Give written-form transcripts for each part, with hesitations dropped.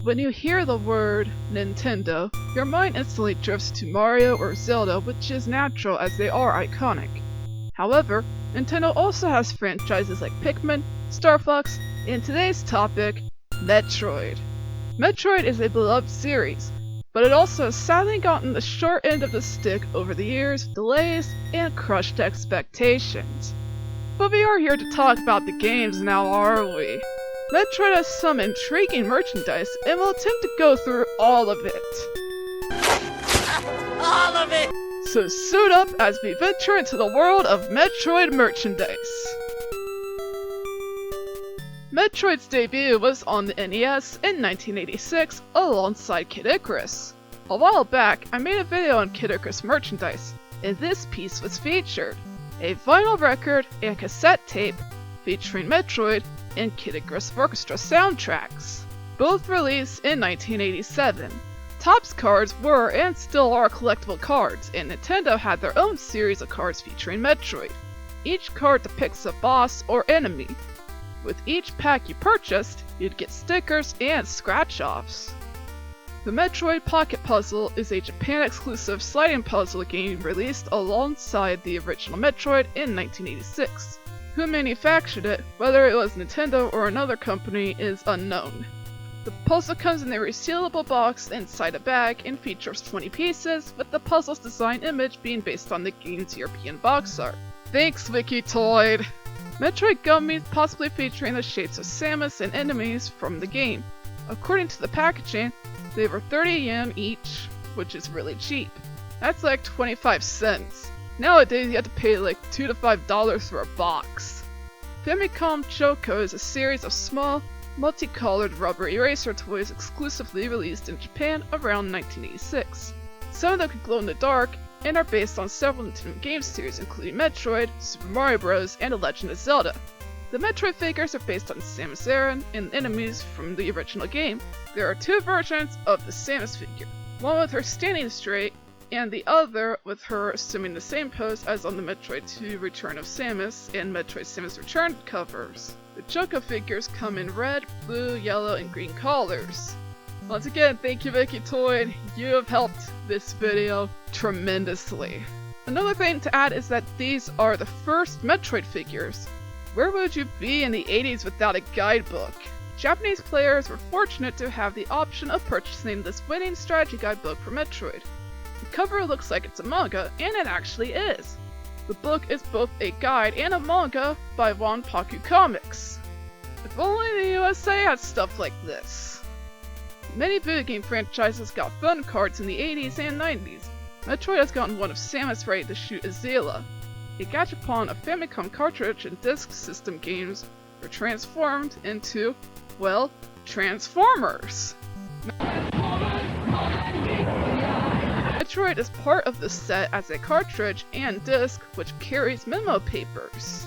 When you hear the word Nintendo, your mind instantly drifts to Mario or Zelda, which is natural as they are iconic. However, Nintendo also has franchises like Pikmin, Star Fox, and today's topic, Metroid. Metroid is a beloved series, but it also has sadly gotten the short end of the stick over the years, delays, and crushed expectations. But we are here to talk about the games now, are we? Metroid has some intriguing merchandise, and we'll attempt to go through all of it. All of it! So suit up as we venture into the world of Metroid merchandise. Metroid's debut was on the NES in 1986 alongside Kid Icarus. A while back, I made a video on Kid Icarus merchandise, and this piece was featured. A vinyl record and cassette tape featuring Metroid and Kid Icarus Orchestra soundtracks, both released in 1987. Topps cards were and still are collectible cards, and Nintendo had their own series of cards featuring Metroid. Each card depicts a boss or enemy. With each pack you purchased, you'd get stickers and scratch-offs. The Metroid Pocket Puzzle is a Japan-exclusive sliding puzzle game released alongside the original Metroid in 1986. Who manufactured it, whether it was Nintendo or another company, is unknown. The puzzle comes in a resealable box inside a bag and features 20 pieces, with the puzzle's design image being based on the game's European box art. Thanks, Wikitoid! Metroid gummies possibly featuring the shapes of Samus and enemies from the game. According to the packaging, they were 30 yen each, which is really cheap. That's like 25 cents. Nowadays you have to pay like $2 to $5 for a box. Famicom Choco is a series of small, multicolored rubber eraser toys exclusively released in Japan around 1986. Some of them can glow in the dark and are based on several Nintendo game series including Metroid, Super Mario Bros., and The Legend of Zelda. The Metroid figures are based on Samus Aran and enemies from the original game. There are two versions of the Samus figure, one with her standing straight, and the other with her assuming the same pose as on the Metroid 2 Return of Samus and Metroid Samus Returns covers. The Choco figures come in red, blue, yellow, and green colors. Once again, thank you Wikitoid, you have helped this video tremendously. Another thing to add is that these are the first Metroid figures. Where would you be in the 80s without a guidebook? Japanese players were fortunate to have the option of purchasing this winning strategy guidebook for Metroid. The cover looks like it's a manga, and it actually is. The book is both a guide and a manga by Wanpaku Comics. If only the USA had stuff like this. Many video game franchises got fun cards in the 80s and 90s. Metroid has gotten one of Samus ready to shoot Azela. A gachapon of Famicom cartridge and disc system games were transformed into, well, Transformers! Metroid is part of the set as a cartridge and disc which carries memo papers.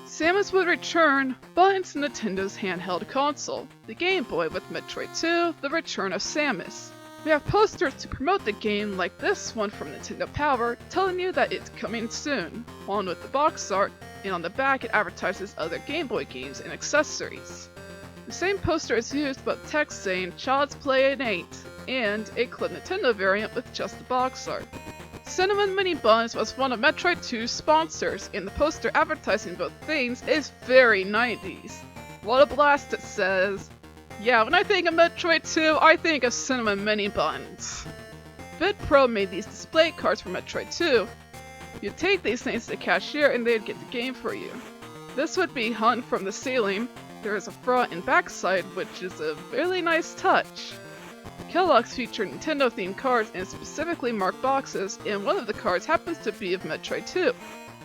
Samus would return, but into Nintendo's handheld console, the Game Boy with Metroid 2, The Return of Samus. We have posters to promote the game like this one from Nintendo Power telling you that it's coming soon, one with the box art, and on the back it advertises other Game Boy games and accessories. The same poster is used but text saying Child's Play It Ain't, and a Club Nintendo variant with just the box art. Cinnamon Mini Buns was one of Metroid 2's sponsors, and the poster advertising both things is very 90s. What a blast, it says. Yeah, when I think of Metroid 2, I think of Cinnamon Mini Buns. VidPro made these display cards for Metroid 2. You'd take these things to the cashier and they'd get the game for you. This would be hung from the ceiling. There is a front and back side, which is a really nice touch. Kellogg's featured Nintendo-themed cards in specifically marked boxes, and one of the cards happens to be of Metroid 2.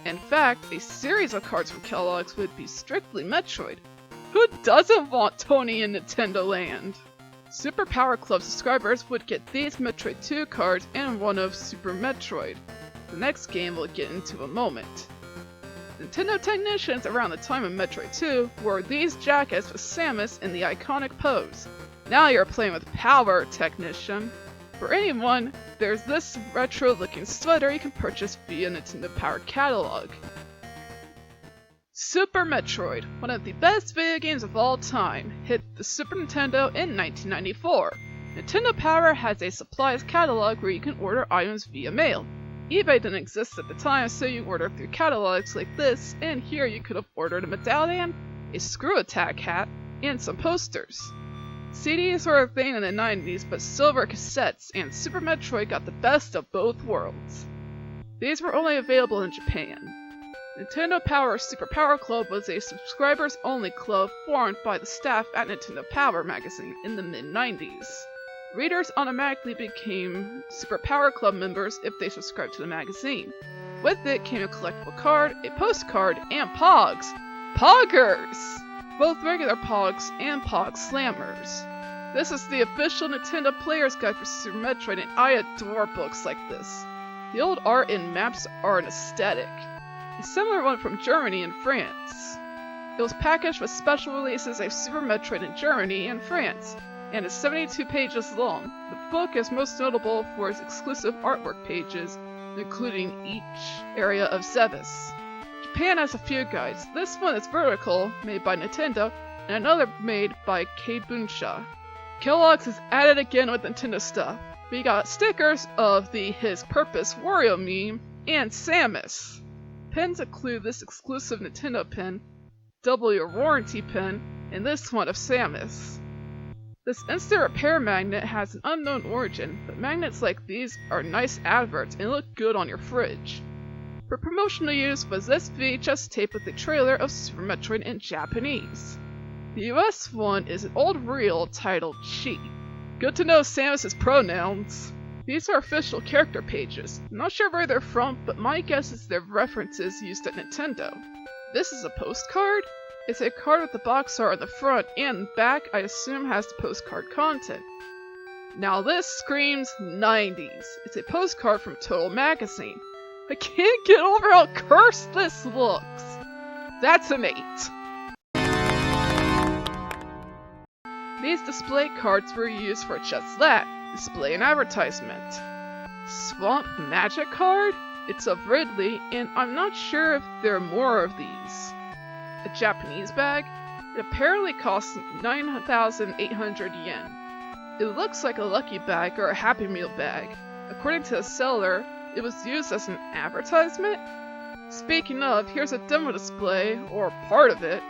In fact, a series of cards from Kellogg's would be strictly Metroid. Who doesn't want Tony in Nintendo Land? Super Power Club subscribers would get these Metroid 2 cards and one of Super Metroid. The next game we'll get into a moment. Nintendo technicians around the time of Metroid 2 wore these jackets with Samus in the iconic pose. Now you're playing with Power, technician. For anyone, there's this retro-looking sweater you can purchase via Nintendo Power catalog. Super Metroid, one of the best video games of all time, hit the the Super Nintendo in 1994. Nintendo Power has a supplies catalog where you can order items via mail. eBay didn't exist at the time, so you order through catalogs like this, and here you could have ordered a medallion, a Screw Attack hat, and some posters. CDs were a thing in the 90s, but so were cassettes, and Super Metroid got the best of both worlds. These were only available in Japan. Nintendo Power Super Power Club was a subscribers-only club formed by the staff at Nintendo Power magazine in the mid-90s. Readers automatically became Super Power Club members if they subscribed to the magazine. With it came a collectible card, a postcard, and Pogs! Poggers! Both regular Pogs and Pog Slammers. This is the official Nintendo Player's Guide for Super Metroid, and I adore books like this. The old art and maps are an aesthetic. A similar one from Germany and France. It was packaged with special releases of Super Metroid in Germany and France, and is 72 pages long. The book is most notable for its exclusive artwork pages, including each area of Zevis. Japan has a few guides. This one is vertical, made by Nintendo, and another made by K-Bunsha. Kellogg's is at it again with Nintendo stuff. We got stickers of the His Purpose Wario meme, and Samus. Pins include this exclusive Nintendo pin, Double Your Warranty pin, and this one of Samus. This instant repair magnet has an unknown origin, but magnets like these are nice adverts and look good on your fridge. For promotional use was this VHS tape with a trailer of Super Metroid in Japanese. The US one is an old reel titled Chi. Good to know Samus's pronouns. These are official character pages. I'm not sure where they're from, but my guess is they're references used at Nintendo. This is a postcard? It's a card with the box art on the front, and the back I assume has the postcard content. Now this screams 90s. It's a postcard from Total Magazine. I can't get over how cursed this looks. That's an 8. These display cards were used for just that. Display an advertisement. Swamp Magic card? It's of Ridley, and I'm not sure if there are more of these. A Japanese bag? It apparently costs 9,800 yen. It looks like a Lucky Bag or a Happy Meal bag. According to the seller, it was used as an advertisement? Speaking of, here's a demo display, or part of it.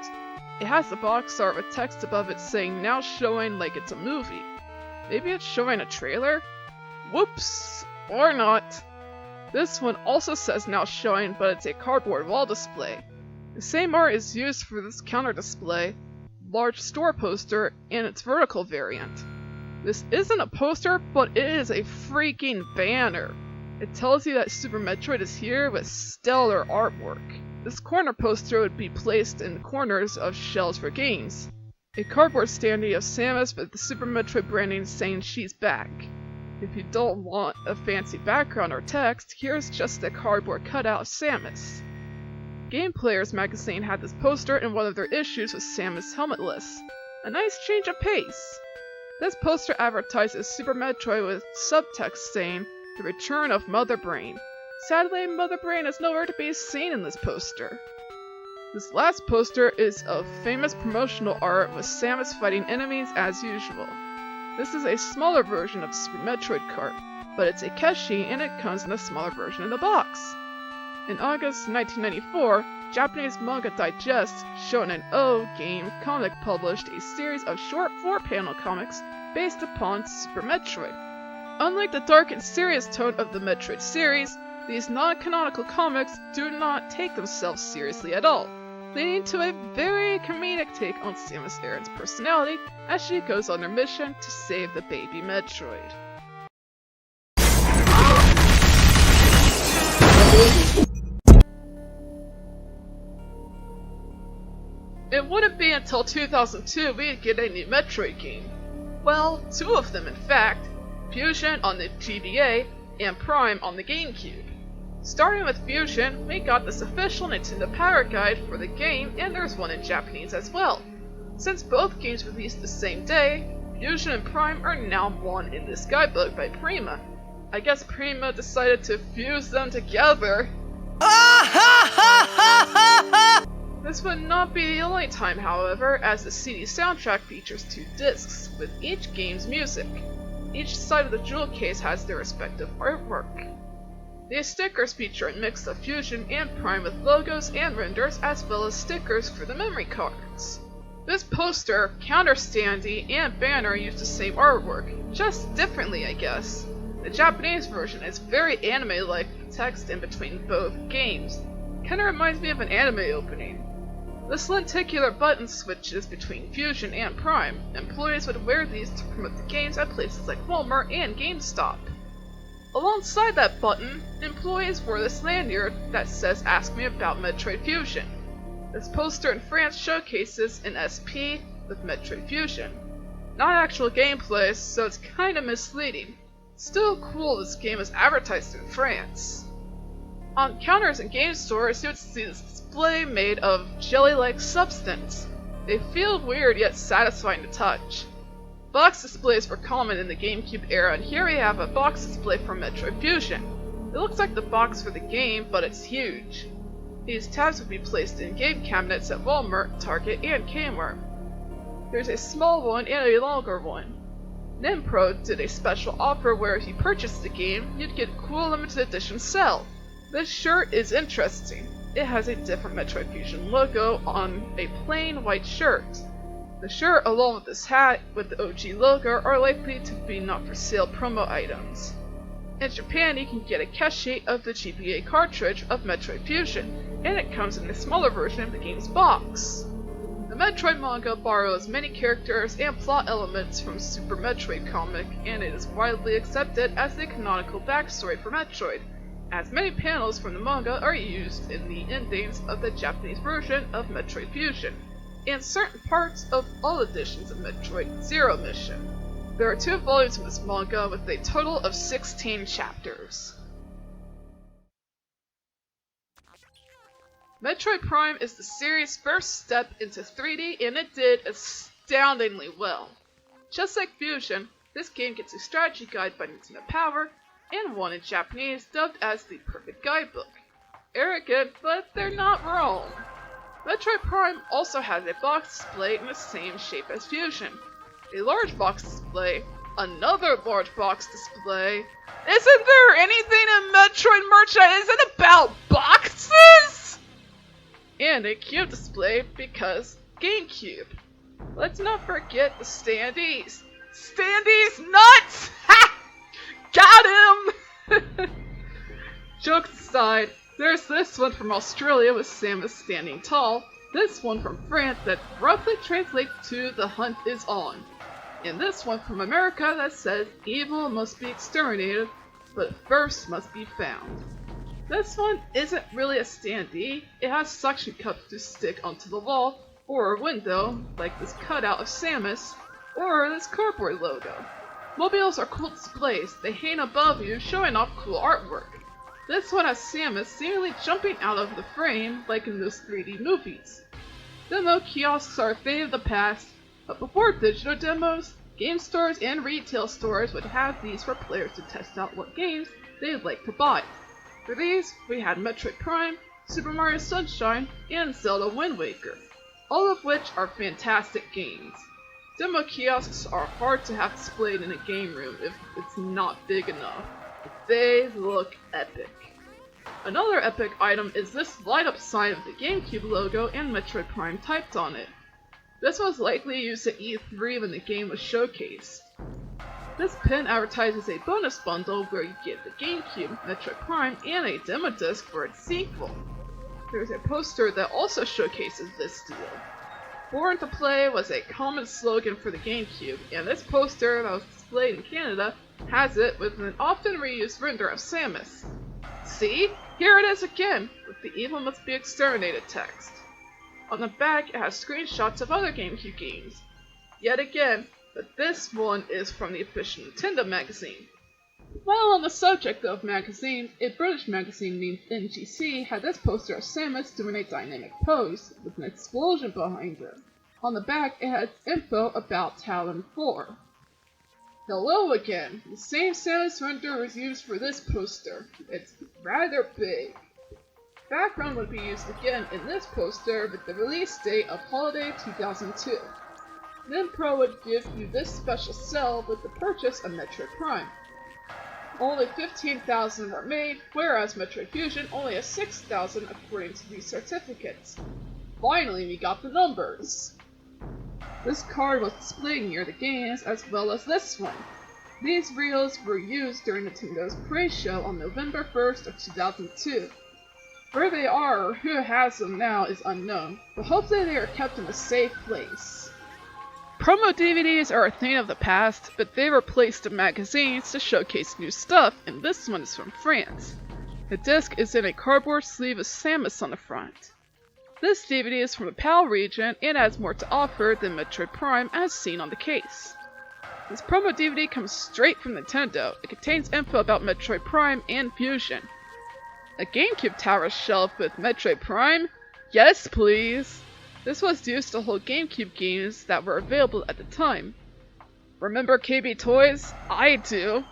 It has the box art with text above it saying now showing like it's a movie. Maybe it's showing a trailer? Whoops! Or not. This one also says now showing, but it's a cardboard wall display. The same art is used for this counter display, large store poster, and its vertical variant. This isn't a poster, but it is a freaking banner. It tells you that Super Metroid is here with stellar artwork. This corner poster would be placed in the corners of shelves for games. A cardboard standee of Samus with the Super Metroid branding saying she's back. If you don't want a fancy background or text, here's just a cardboard cutout of Samus. Game Players magazine had this poster in one of their issues with Samus helmetless. A nice change of pace. This poster advertises Super Metroid with subtext saying, "The return of Mother Brain." Sadly, Mother Brain is nowhere to be seen in this poster. This last poster is of famous promotional art with Samus fighting enemies as usual. This is a smaller version of the Super Metroid cart, but it's a Keshi and it comes in a smaller version in the box. In August 1994, Japanese Manga Digest, Shonen O Game Comic published a series of short 4-panel comics based upon Super Metroid. Unlike the dark and serious tone of the Metroid series, these non-canonical comics do not take themselves seriously at all, leading to a very comedic take on Samus Aran's personality as she goes on her mission to save the baby Metroid. It wouldn't be until 2002 we'd get a new Metroid game. Well, 2 of them in fact, Fusion on the GBA and Prime on the GameCube. Starting with Fusion, we got this official Nintendo Power Guide for the game, and there's one in Japanese as well. Since both games released the same day, Fusion and Prime are now one in this guidebook by Prima. I guess Prima decided to fuse them together. This would not be the only time, however, as the CD soundtrack features 2 discs, with each game's music. Each side of the jewel case has their respective artwork. These stickers feature a mix of Fusion and Prime with logos and renders, as well as stickers for the memory cards. This poster, counter standee, and banner use the same artwork, just differently I guess. The Japanese version is very anime-like with the text in between both games. Kinda reminds me of an anime opening. This lenticular button switches between Fusion and Prime. Employees would wear these to promote the games at places like Walmart and GameStop. Alongside that button, employees wore this lanyard that says "Ask me about Metroid Fusion." This poster in France showcases an SP with Metroid Fusion. Not actual gameplay, so it's kinda misleading. Still cool this game is advertised in France. On counters in game stores, you would see this display made of jelly-like substance. They feel weird yet satisfying to touch. Box displays were common in the GameCube era, and here we have a box display for Metroid Fusion. It looks like the box for the game, but it's huge. These tabs would be placed in game cabinets at Walmart, Target, and Kmart. There's a small one and a longer one. Nimpro did a special offer where if you purchased the game, you'd get a cool limited edition cell. This shirt is interesting. It has a different Metroid Fusion logo on a plain white shirt. The shirt along with this hat with the OG logo are likely to be not for sale promo items. In Japan, you can get a cache of the GBA cartridge of Metroid Fusion, and it comes in a smaller version of the game's box. The Metroid manga borrows many characters and plot elements from Super Metroid comic, and it is widely accepted as the canonical backstory for Metroid, as many panels from the manga are used in the endings of the Japanese version of Metroid Fusion, and certain parts of all editions of Metroid Zero Mission. There are 2 volumes of this manga with a total of 16 chapters. Metroid Prime is the series' first step into 3D, and it did astoundingly well. Just like Fusion, this game gets a strategy guide by Nintendo Power, and one in Japanese dubbed as the perfect guidebook. Arrogant, but they're not wrong. Metroid Prime also has a box display in the same shape as Fusion. A large box display, another large box display. Isn't there anything in Metroid merch that isn't about boxes? And a cube display because GameCube. Let's not forget the standees. Standees nuts! Ha! Got him! Jokes aside, there's this one from Australia with Samus standing tall, this one from France that roughly translates to "the hunt is on," and this one from America that says "evil must be exterminated, but first must be found." This one isn't really a standee, it has suction cups to stick onto the wall, or a window, like this cutout of Samus, or this cardboard logo. Mobiles are cool displays, they hang above you, showing off cool artwork. This one has Samus seemingly jumping out of the frame, like in those 3D movies. Demo kiosks are a thing of the past, but before digital demos, game stores and retail stores would have these for players to test out what games they'd like to buy. For these, we had Metroid Prime, Super Mario Sunshine, and Zelda Wind Waker, all of which are fantastic games. Demo kiosks are hard to have displayed in a game room if it's not big enough. They look epic. Another epic item is this light-up sign with the GameCube logo and Metroid Prime typed on it. This was likely used at E3 when the game was showcased. This pin advertises a bonus bundle where you get the GameCube, Metroid Prime, and a demo disc for its sequel. There's a poster that also showcases this deal. Born to Play was a common slogan for the GameCube, and this poster that was displayed in Canada has it with an often reused render of Samus. See? Here it is again, with the "evil must be exterminated" text. On the back it has screenshots of other GameCube games. Yet again, but this one is from the official Nintendo magazine. While on the subject of magazines, a British magazine named NGC had this poster of Samus doing a dynamic pose, with an explosion behind her. On the back it has info about Talon 4. Hello again! The same Samus render was used for this poster. It's rather big. background would be used again in this poster with the release date of Holiday 2002. Then Pro would give you this special sale with the purchase of Metroid Prime. Only 15,000 were made, whereas Metroid Fusion only has 6,000 according to these certificates. Finally, we got the numbers! This card was displayed near the games as well as this one. These reels were used during Nintendo's pre-show on November 1st of 2002. Where they are or who has them now is unknown, but hopefully they are kept in a safe place. Promo DVDs are a thing of the past, but they were placed in magazines to showcase new stuff, and this one is from France. The disc is in a cardboard sleeve with Samus on the front. This DVD is from the PAL region and has more to offer than Metroid Prime as seen on the case. This promo DVD comes straight from Nintendo. It contains info about Metroid Prime and Fusion. A GameCube tower shelf with Metroid Prime? Yes, please! This was used to hold GameCube games that were available at the time. Remember KB Toys? I do!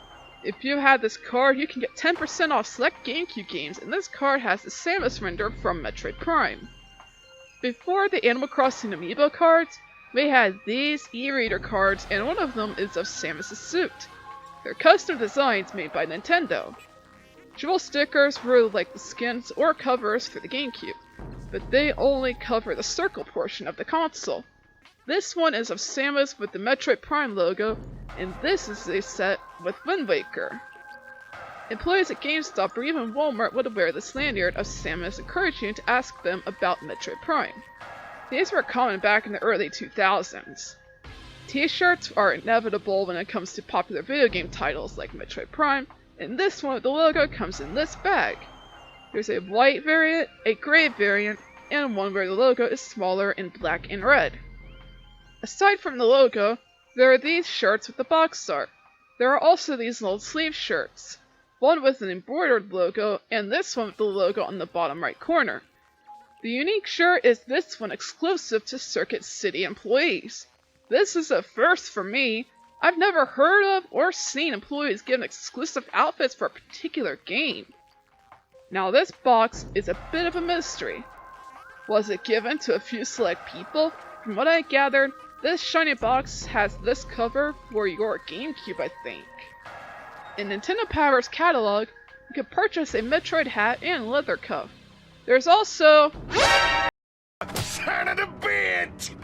If you had this card, you can get 10% off select GameCube games, and this card has the Samus render from Metroid Prime. Before the Animal Crossing Amiibo cards, we had these e-reader cards, and one of them is of Samus' suit. They're custom designs made by Nintendo. Jewel stickers were like the skins or covers for the GameCube, but they only cover the circle portion of the console. This one is of Samus with the Metroid Prime logo, and this is a set with Wind Waker. Employees at GameStop or even Walmart would wear this lanyard of Samus, encouraging you to ask them about Metroid Prime. These were common back in the early 2000s. T-shirts are inevitable when it comes to popular video game titles like Metroid Prime, and this one with the logo comes in this bag. There's a white variant, a gray variant, and one where the logo is smaller in black and red. Aside from the logo, there are these shirts with the box art. There are also these little sleeve shirts, one with an embroidered logo, and this one with the logo on the bottom right corner. The unique shirt is this one exclusive to Circuit City employees. This is a first for me. I've never heard of or seen employees given exclusive outfits for a particular game. Now this box is a bit of a mystery. Was it given to a few select people? From what I gathered, this shiny box has this cover for your GameCube, I think. In Nintendo Power's catalog, you can purchase a Metroid hat and leather cuff. There's also... Son of a bitch!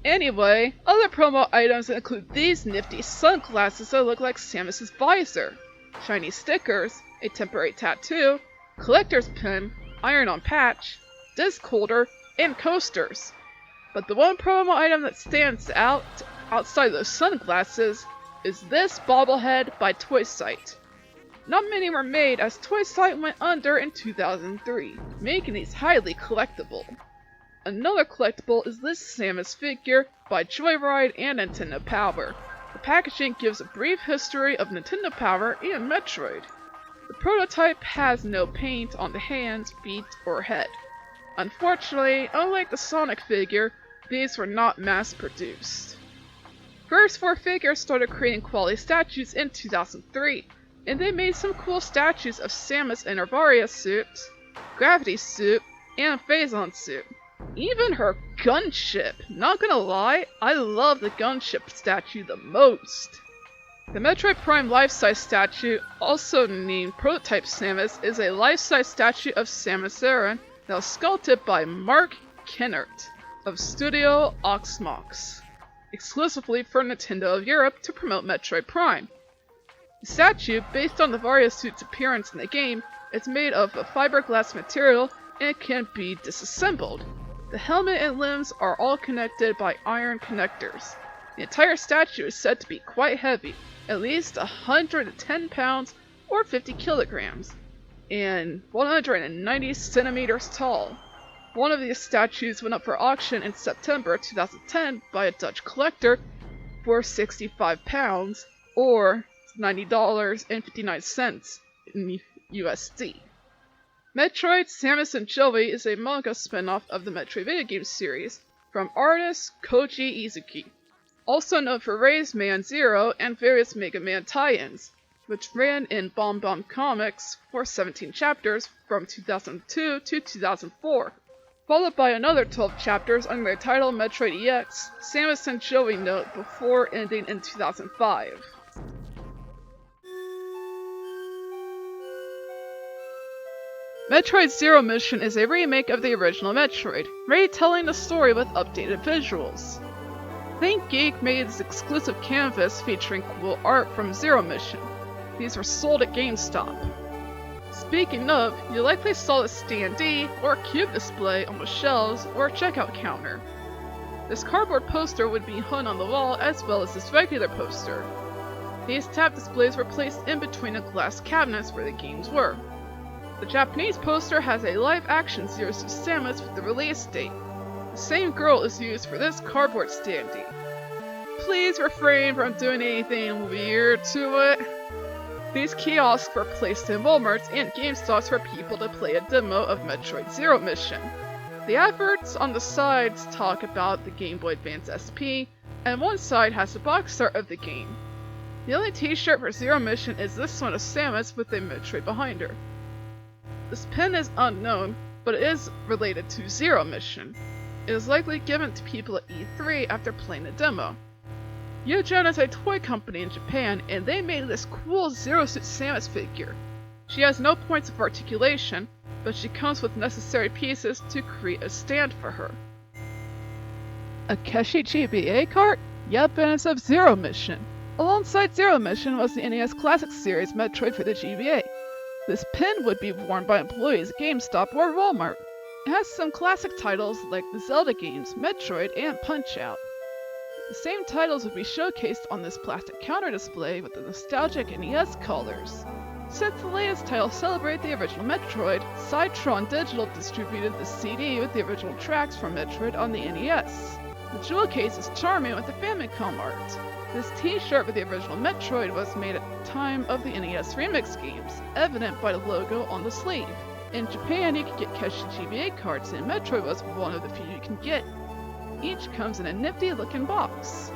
Anyway, other promo items include these nifty sunglasses that look like Samus' visor, shiny stickers, a temporary tattoo, collector's pin, iron-on patch, disc holder, and coasters. But the one promo item that stands out outside those sunglasses is this bobblehead by Toysite. Not many were made as Toysite went under in 2003, making these highly collectible. Another collectible is this Samus figure by Joyride and Nintendo Power. The packaging gives a brief history of Nintendo Power and Metroid. The prototype has no paint on the hands, feet, or head. Unfortunately, unlike the Sonic figure, these were not mass-produced. First 4 figures started creating quality statues in 2003, and they made some cool statues of Samus in her Varia suit, Gravity suit, and Phazon suit. Even her gunship! Not gonna lie, I love the gunship statue the most. The Metroid Prime life-size statue, also named Prototype Samus, is a life-size statue of Samus Aran that was sculpted by Mark Kennert of Studio Oxmox, exclusively for Nintendo of Europe to promote Metroid Prime. The statue, based on the Varia suit's appearance in the game, is made of a fiberglass material and can be disassembled. The helmet and limbs are all connected by iron connectors. The entire statue is said to be quite heavy, at least 110 pounds or 50 kilograms, and 190 centimeters tall. One of these statues went up for auction in September 2010 by a Dutch collector for £65 or $90.59 in USD. Metroid Samus and Joey is a manga spin-off of the Metroid video game series from artist Koji Izuki, also known for Raise Man Zero and various Mega Man tie-ins. which ran in Bomb Bomb Comics for 17 chapters from 2002 to 2004, followed by another 12 chapters under the title Metroid EX, Samus and Joey Note before ending in 2005. Metroid Zero Mission is a remake of the original Metroid, retelling the story with updated visuals. ThinkGeek made this exclusive canvas featuring cool art from Zero Mission. These were sold at GameStop. Speaking of, you likely saw the standee or cube display on the shelves or checkout counter. This cardboard poster would be hung on the wall as well as this regular poster. These tab displays were placed in between the glass cabinets where the games were. The Japanese poster has a live-action Zero Suit Samus with the release date. The same girl is used for this cardboard standee. Please refrain from doing anything weird to it. These kiosks were placed in Walmarts and GameStops for people to play a demo of Metroid Zero Mission. The adverts on the sides talk about the Game Boy Advance SP, and one side has the box art of the game. The only t-shirt for Zero Mission is this one of Samus with a Metroid behind her. This pin is unknown, but it is related to Zero Mission. It is likely given to people at E3 after playing the demo. Yogen is a toy company in Japan, and they made this cool Zero Suit Samus figure. She has no points of articulation, but she comes with necessary pieces to create a stand for her. A Keshi GBA cart? Yep, and it's of Zero Mission. Alongside Zero Mission was the NES Classic Series Metroid for the GBA. This pin would be worn by employees at GameStop or Walmart. It has some classic titles like the Zelda games, Metroid, and Punch-Out! The same titles would be showcased on this plastic counter display with the nostalgic NES colors. Since the latest titles celebrate the original Metroid, Cytron Digital distributed the CD with the original tracks from Metroid on the NES. The jewel case is charming with the Famicom art. This t-shirt with the original Metroid was made at the time of the NES Remix games, evident by the logo on the sleeve. In Japan, you could get Keshi GBA cards, and Metroid was one of the few you can get. Each comes in a nifty looking box.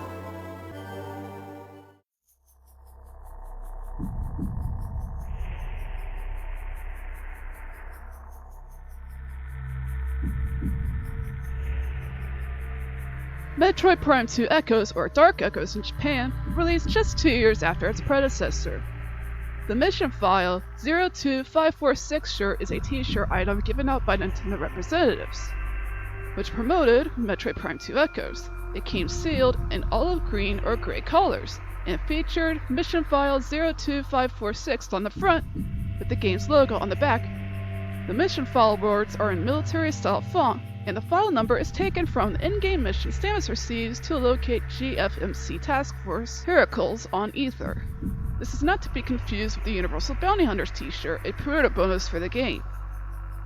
Metroid Prime 2 Echoes, or Dark Echoes in Japan, released just 2 years after its predecessor. The mission file 02546 shirt is a t-shirt item given out by Nintendo representatives, which promoted Metroid Prime 2 Echoes. It came sealed in olive green or gray colors, and featured mission file 02546 on the front, with the game's logo on the back. The mission file words are in military-style font, and the file number is taken from the in-game mission Samus receives to locate GFMC Task Force Heracles on Ether. This is not to be confused with the Universal Bounty Hunters t-shirt, a pre-order bonus for the game.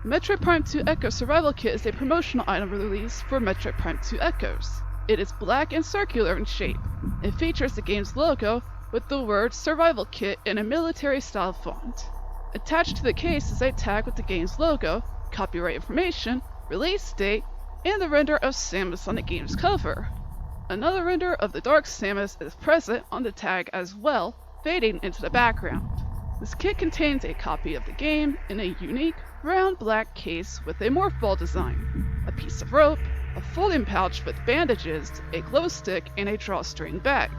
Metroid Prime 2 Echo Survival Kit is a promotional item released for Metroid Prime 2 Echoes. It is black and circular in shape. It features the game's logo with the word Survival Kit in a military-style font. Attached to the case is a tag with the game's logo, copyright information, release date, and the render of Samus on the game's cover. Another render of the Dark Samus is present on the tag as well, fading into the background. This kit contains a copy of the game in a unique, round black case with a morph ball design, a piece of rope, a folding pouch with bandages, a glow stick, and a drawstring bag.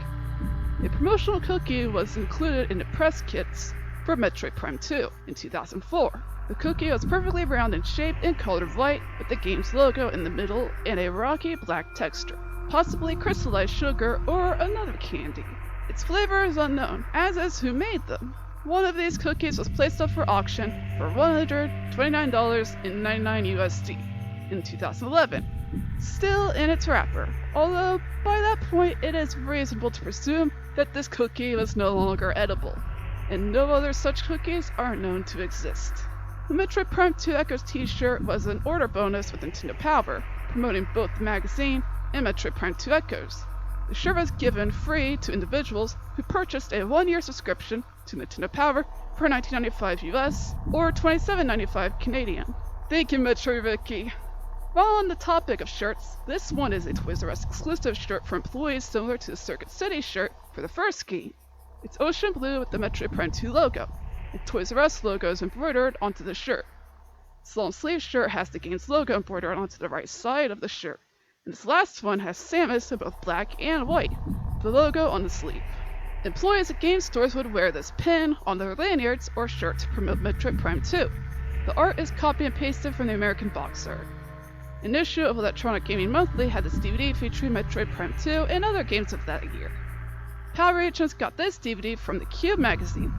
A promotional cookie was included in the press kits for Metroid Prime 2 in 2004. The cookie was perfectly round in shape and colored white with the game's logo in the middle and a rocky black texture, possibly crystallized sugar or another candy. Its flavor is unknown, as is who made them. One of these cookies was placed up for auction for $129.99 USD in 2011, still in its wrapper, although by that point it is reasonable to presume that this cookie was no longer edible, and no other such cookies are known to exist. The Metroid Prime 2 Echoes t-shirt was an order bonus with Nintendo Power, promoting both the magazine and Metroid Prime 2 Echoes. The shirt was given free to individuals who purchased a 1-year subscription to Nintendo Power for $19.95 US or $27.95 Canadian. Thank you, Metroid Vicky. While on the topic of shirts, this one is a Toys R Us exclusive shirt for employees similar to the Circuit City shirt for the first game. It's ocean blue with the Metroid Prime 2 logo, and Toys R Us logo is embroidered onto the shirt. This long sleeve shirt has the game's logo embroidered onto the right side of the shirt, and this last one has Samus in both black and white, the logo on the sleeve. Employees at game stores would wear this pin on their lanyards or shirt to promote Metroid Prime 2. The art is copy and pasted from the American box art. An issue of Electronic Gaming Monthly had this DVD featuring Metroid Prime 2 and other games of that year. Power Rangers got this DVD from the Cube magazine,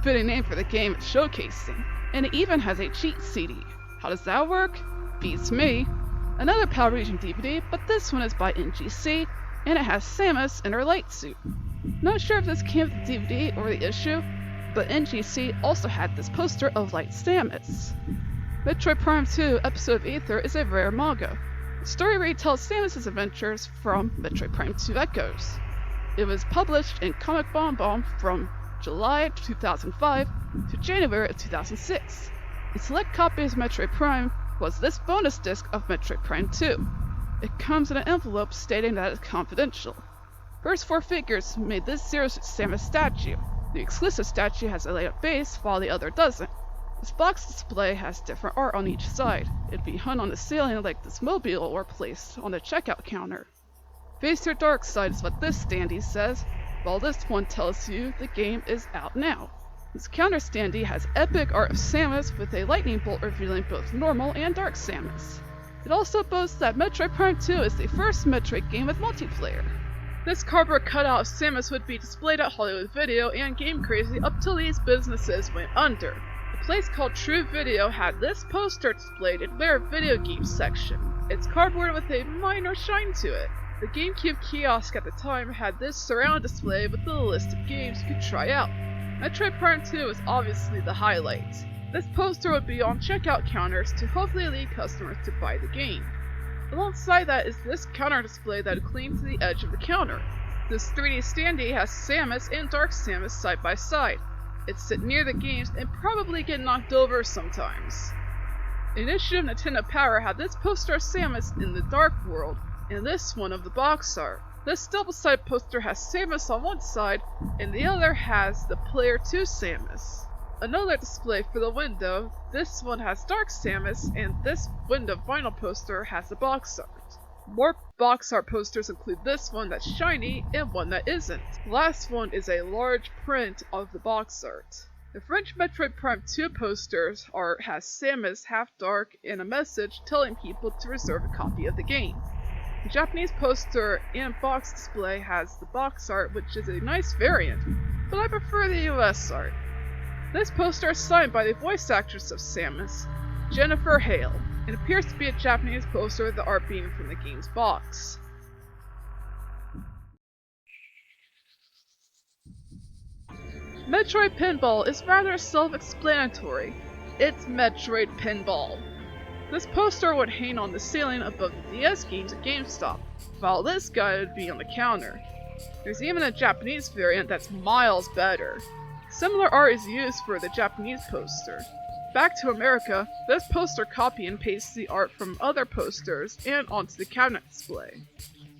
fitting name for the game it's showcasing, and it even has a cheat CD. How does that work? Beats me. Another Power Rangers DVD, but this one is by NGC, and it has Samus in her light suit. Not sure if this came with the DVD or the issue, but NGC also had this poster of Light Samus. Metroid Prime 2 Episode of Aether is a rare manga. The story retells Samus' adventures from Metroid Prime 2 Echoes. It was published in Comic Bomb Bomb from July 2005 to January of 2006. A select copy of Metroid Prime was this bonus disc of Metroid Prime 2. It comes in an envelope stating that it's confidential. First 4 figures made this Zero Suit Samus statue. The exclusive statue has a light-up base, while the other doesn't. This box display has different art on each side. It'd be hung on the ceiling like this mobile or placed on the checkout counter. Face your dark side is what this standee says, while this one tells you the game is out now. This counter standee has epic art of Samus with a lightning bolt revealing both normal and dark Samus. It also boasts that Metroid Prime 2 is the first Metroid game with multiplayer. This cardboard cutout of Samus would be displayed at Hollywood Video and Game Crazy up till these businesses went under. A place called True Video had this poster displayed in their video game section. It's cardboard with a minor shine to it. The GameCube kiosk at the time had this surround display with a list of games you could try out. Metroid Prime 2 is obviously the highlight. This poster would be on checkout counters to hopefully lead customers to buy the game. Alongside that is this counter display that clings to the edge of the counter. This 3D standee has Samus and Dark Samus side by side. It's sit near the games and probably get knocked over sometimes. An issue of Nintendo Power had this poster of Samus in the Dark World, and this one of the box art. This double-side poster has Samus on one side, and the other has the Player 2 Samus. Another display for the window, this one has Dark Samus, and this window vinyl poster has the box art. More box art posters include this one that's shiny and one that isn't. The last one is a large print of the box art. The French Metroid Prime 2 posters art has Samus half dark and a message telling people to reserve a copy of the game. The Japanese poster and box display has the box art, which is a nice variant, but I prefer the US art. This poster is signed by the voice actress of Samus, Jennifer Hale. It appears to be a Japanese poster, the art being from the game's box. Metroid Pinball is rather self-explanatory. It's Metroid Pinball. This poster would hang on the ceiling above the DS games at GameStop, while this guy would be on the counter. There's even a Japanese variant that's miles better. Similar art is used for the Japanese poster. Back to America, this poster copy and pastes the art from other posters and onto the cabinet display.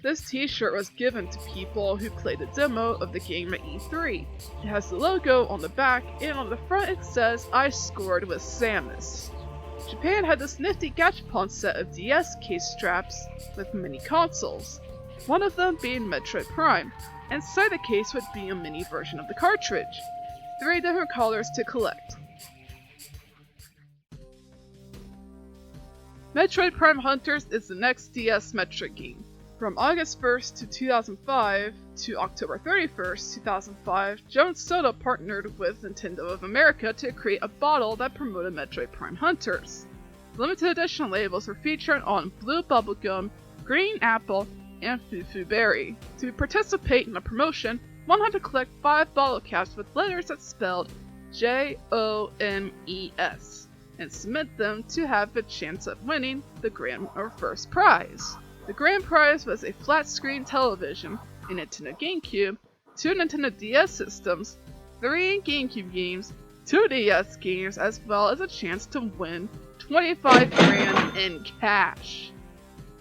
This t-shirt was given to people who played the demo of the game at E3. It has the logo on the back, and on the front it says, "I scored with Samus." Japan had this nifty gachapon set of DS case straps with mini consoles, one of them being Metroid Prime, and inside the case would be a mini version of the cartridge. 3 different colors to collect. Metroid Prime Hunters is the next DS Metroid game. From August 1st to 2005 to October 31st, 2005, Jones Soda partnered with Nintendo of America to create a bottle that promoted Metroid Prime Hunters. Limited edition labels were featured on blue bubblegum, green apple, and fufu berry. To participate in the promotion, one had to collect 5 bottle caps with letters that spelled JONES and submit them to have a chance of winning the grand or first prize. The grand prize was a flat screen television, a Nintendo GameCube, 2 Nintendo DS systems, 3 GameCube games, 2 DS games, as well as a chance to win 25 grand in cash.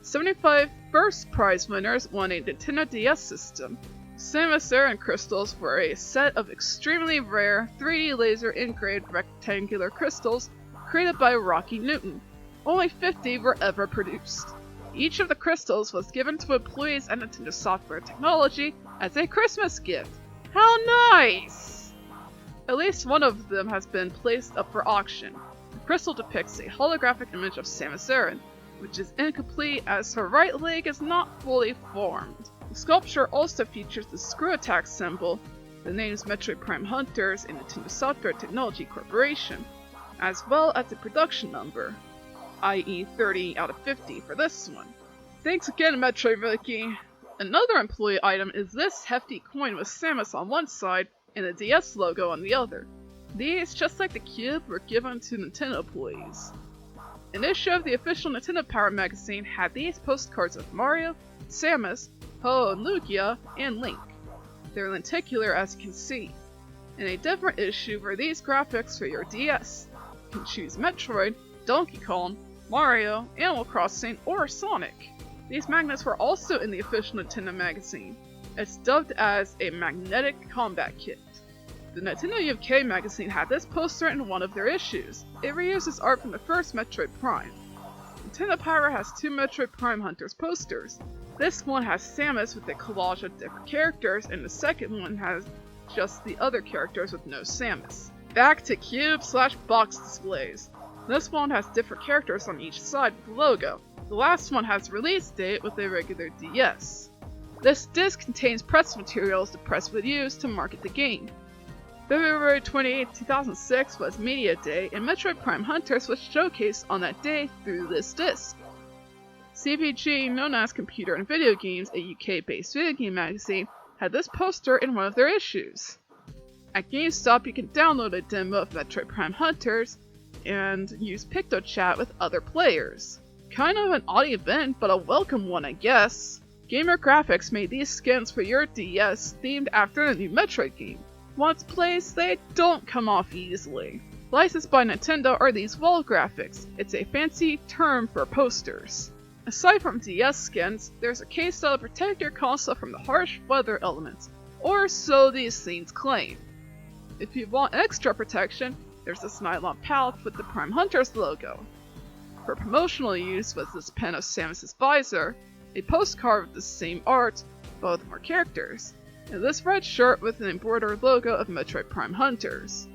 75 first prize winners won a Nintendo DS system, Samus Returns crystals were a set of extremely rare 3D laser engraved rectangular crystals created by Rocky Newton. Only 50 were ever produced. Each of the crystals was given to employees at Nintendo Software Technology as a Christmas gift. How nice! At least one of them has been placed up for auction. The crystal depicts a holographic image of Samus Returns, which is incomplete as her right leg is not fully formed. The sculpture also features the screw attack symbol, the names Metroid Prime Hunters and Nintendo Software Technology Corporation, as well as the production number, i.e. 30 out of 50 for this one. Thanks again, Metroid Wiki. Another employee item is this hefty coin with Samus on one side and the DS logo on the other. These, just like the cube, were given to Nintendo employees. An issue of the official Nintendo Power magazine had these postcards of Mario, Samus, Ho and Lugia, and Link. They're lenticular as you can see. In a different issue were these graphics for your DS. You can choose Metroid, Donkey Kong, Mario, Animal Crossing, or Sonic. These magnets were also in the official Nintendo magazine. It's dubbed as a magnetic combat kit. The Nintendo UK magazine had this poster in one of their issues. It reuses art from the first Metroid Prime. Nintendo Power has 2 Metroid Prime Hunters posters. This one has Samus with a collage of different characters, and the second one has just the other characters with no Samus. Back to cube/box displays. This one has different characters on each side with the logo. The last one has release date with a regular DS. This disc contains press materials the press would use to market the game. February 28, 2006 was Media Day, and Metroid Prime Hunters was showcased on that day through this disc. CPG, known as Computer and Video Games, a UK-based video game magazine, had this poster in one of their issues. At GameStop, you can download a demo of Metroid Prime Hunters and use PictoChat with other players. Kind of an odd event, but a welcome one, I guess. Gamer Graphics made these skins for your DS themed after the new Metroid game. Once placed, they don't come off easily. Licensed by Nintendo are these wall graphics. It's a fancy term for posters. Aside from DS skins, there's a case that'll protect your console from the harsh weather elements, or so these scenes claim. If you want extra protection, there's this nylon pouch with the Prime Hunters logo. For promotional use was this pen of Samus' visor, a postcard with the same art, but with more characters, and this red shirt with an embroidered logo of Metroid Prime Hunters.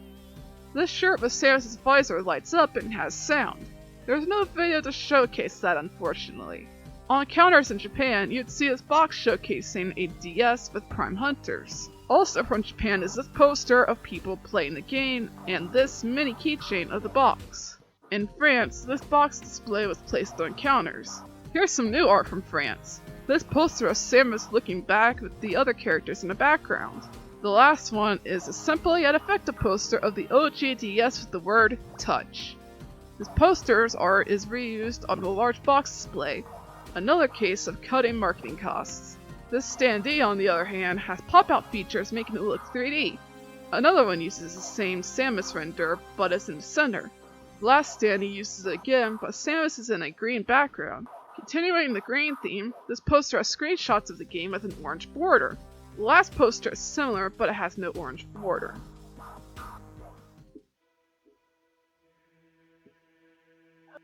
This shirt with Samus' visor lights up and has sound. There's no video to showcase that, unfortunately. On counters in Japan, you'd see this box showcasing a DS with Prime Hunters. Also from Japan is this poster of people playing the game and this mini keychain of the box. In France, this box display was placed on counters. Here's some new art from France. This poster of Samus looking back with the other characters in the background. The last one is a simple yet effective poster of the OG DS with the word touch. This poster's art is reused on the large box display, another case of cutting marketing costs. This standee, on the other hand, has pop-out features making it look 3D. Another one uses the same Samus render, but is in the center. The last standee uses it again, but Samus is in a green background. Continuing the green theme, this poster has screenshots of the game with an orange border. The last poster is similar, but it has no orange border.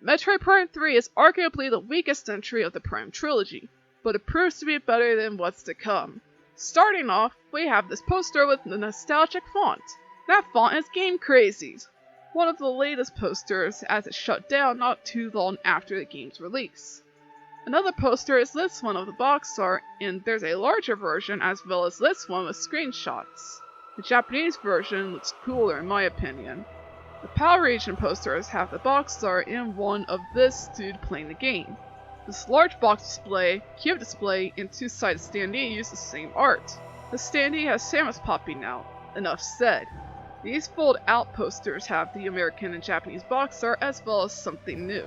Metroid Prime 3 is arguably the weakest entry of the Prime trilogy, but it proves to be better than what's to come. Starting off, we have this poster with the nostalgic font. That font is Game Crazies, one of the latest posters as it shut down not too long after the game's release. Another poster is this one of the box art, and there's a larger version as well as this one with screenshots. The Japanese version looks cooler in my opinion. The Power Region posters have the box art and one of this dude playing the game. This large box display, cube display, and two-sided standee use the same art. The standee has Samus popping out. Enough said. These fold-out posters have the American and Japanese box art as well as something new.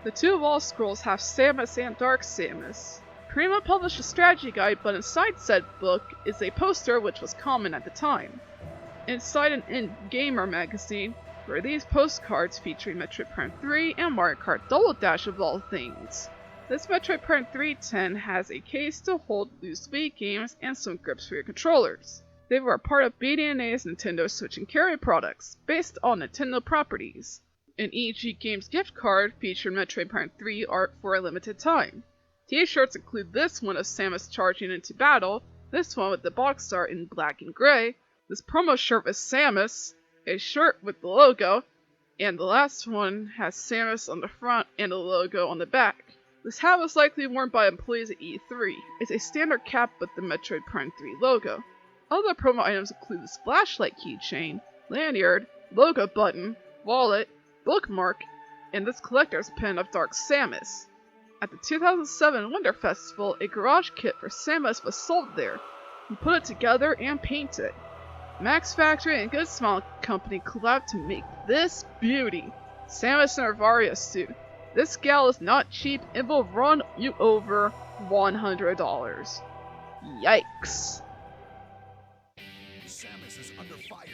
The two wall scrolls have Samus and Dark Samus. Prima published a strategy guide, but inside said book is a poster which was common at the time. Inside an In-Gamer magazine were these postcards featuring Metroid Prime 3 and Mario Kart Double Dash of all things. This Metroid Prime 3 tin has a case to hold loose Wii games and some grips for your controllers. They were a part of BDNA's Nintendo Switch and Carry products, based on Nintendo properties. An EG Games gift card featured Metroid Prime 3 art for a limited time. T-shirts include this one of Samus charging into battle, this one with the box art in black and gray, this promo shirt with Samus, a shirt with the logo, and the last one has Samus on the front and a logo on the back. This hat was likely worn by employees at E3. It's a standard cap with the Metroid Prime 3 logo. Other promo items include the Splashlight keychain, lanyard, logo button, wallet, bookmark, and this collector's pin of Dark Samus. At the 2007 Wonder Festival, a garage kit for Samus was sold there. You put it together and paint it. Max Factory and Good Smile Company collabed to make this beauty, Samus in her Varia suit. This gal is not cheap and will run you over $100. Yikes. Samus is under fire.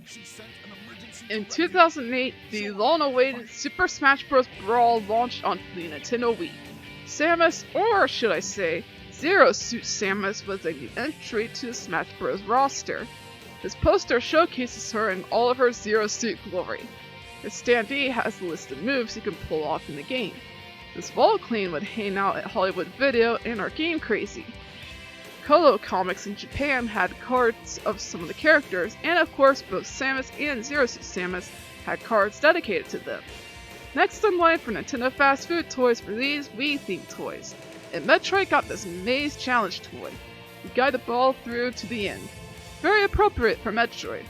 She sent an emergency In 2008, the long-awaited Super Smash Bros. Brawl launched on the Nintendo Wii. Samus, or should I say, Zero Suit Samus, was a new entry to the Smash Bros. Roster. This poster showcases her in all of her Zero Suit glory. The standee has a list of moves you can pull off in the game. This Volclean would hang out at Hollywood Video and are game crazy. Kolo Comics in Japan had cards of some of the characters, and of course both Samus and Zero Suit Samus had cards dedicated to them. Next in line for Nintendo Fast Food Toys were these Wii-themed toys, and Metroid got this Maze Challenge toy. You guide the ball through to the end. Very appropriate for Metroid.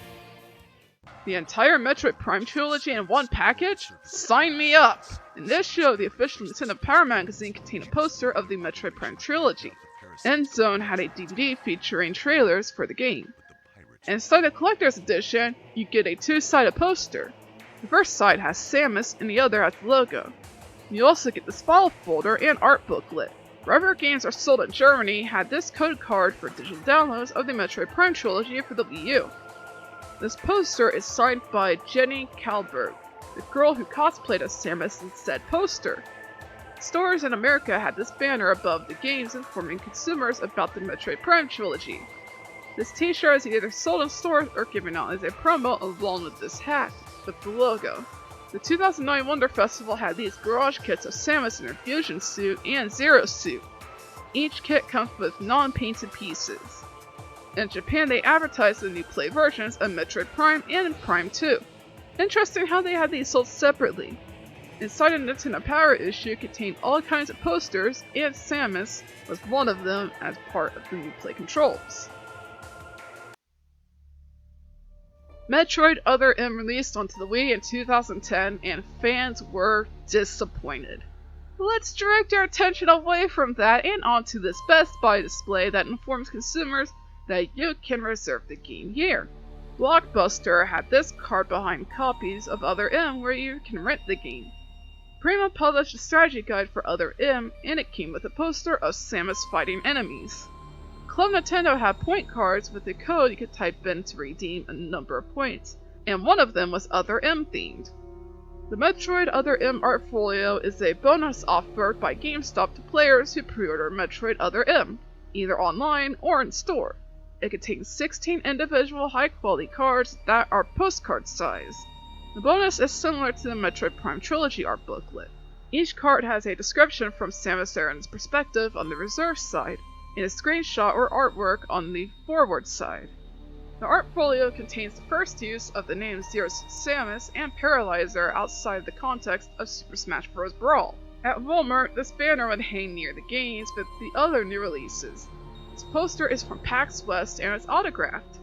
The entire Metroid Prime trilogy in one package? Sign me up! In this show, the official Nintendo Power magazine contained a poster of the Metroid Prime trilogy. End Zone had a DVD featuring trailers for the game. Inside the collector's edition, you get a two-sided poster. The first side has Samus and the other has the logo. You also get this file folder and art booklet. Wherever games are sold in Germany had this code card for digital downloads of the Metroid Prime trilogy for the Wii U. This poster is signed by Jenny Kalberg, the girl who cosplayed as Samus in said poster. Stores in America had this banner above the games informing consumers about the Metroid Prime trilogy. This t-shirt is either sold in stores or given out as a promo along with this hat with the logo. The 2009 Wonder Festival had these garage kits of Samus in her fusion suit and Zero Suit. Each kit comes with non-painted pieces. In Japan, they advertised the new play versions of Metroid Prime and Prime 2. Interesting how they had these sold separately. Inside a Nintendo Power issue contained all kinds of posters, and Samus was one of them as part of the new play controls. Metroid Other M released onto the Wii in 2010, and fans were disappointed. Let's direct our attention away from that and onto this Best Buy display that informs consumers that you can reserve the game here. Blockbuster had this card behind copies of Other M where you can rent the game. Prima published a strategy guide for Other M, and it came with a poster of Samus fighting enemies. Club Nintendo had point cards with a code you could type in to redeem a number of points, and one of them was Other M themed. The Metroid Other M art folio is a bonus offered by GameStop to players who pre-order Metroid Other M, either online or in store. It contains 16 individual high-quality cards that are postcard size. The bonus is similar to the Metroid Prime Trilogy art booklet. Each card has a description from Samus Aran's perspective on the reserve side, and a screenshot or artwork on the forward side. The art folio contains the first use of the names Zero Suit Samus and Paralyzer outside the context of Super Smash Bros. Brawl. At Walmart, this banner would hang near the games with the other new releases. This poster is from PAX West and is autographed.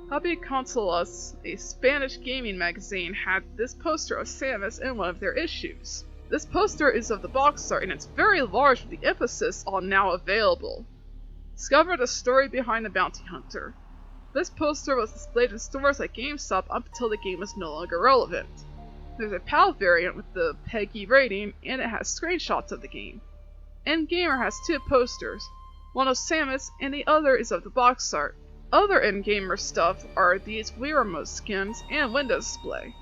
Hobby Consolas, a Spanish gaming magazine, had this poster of Samus in one of their issues. This poster is of the box art and it's very large with the emphasis on now available. Discover the story behind the bounty hunter. This poster was displayed in stores like GameStop up until the game was no longer relevant. There's a PAL variant with the PEGI rating and it has screenshots of the game. Endgamer has two posters, one of Samus and the other is of the box art. Other Endgamer stuff are these Wii Remote skins and Windows display.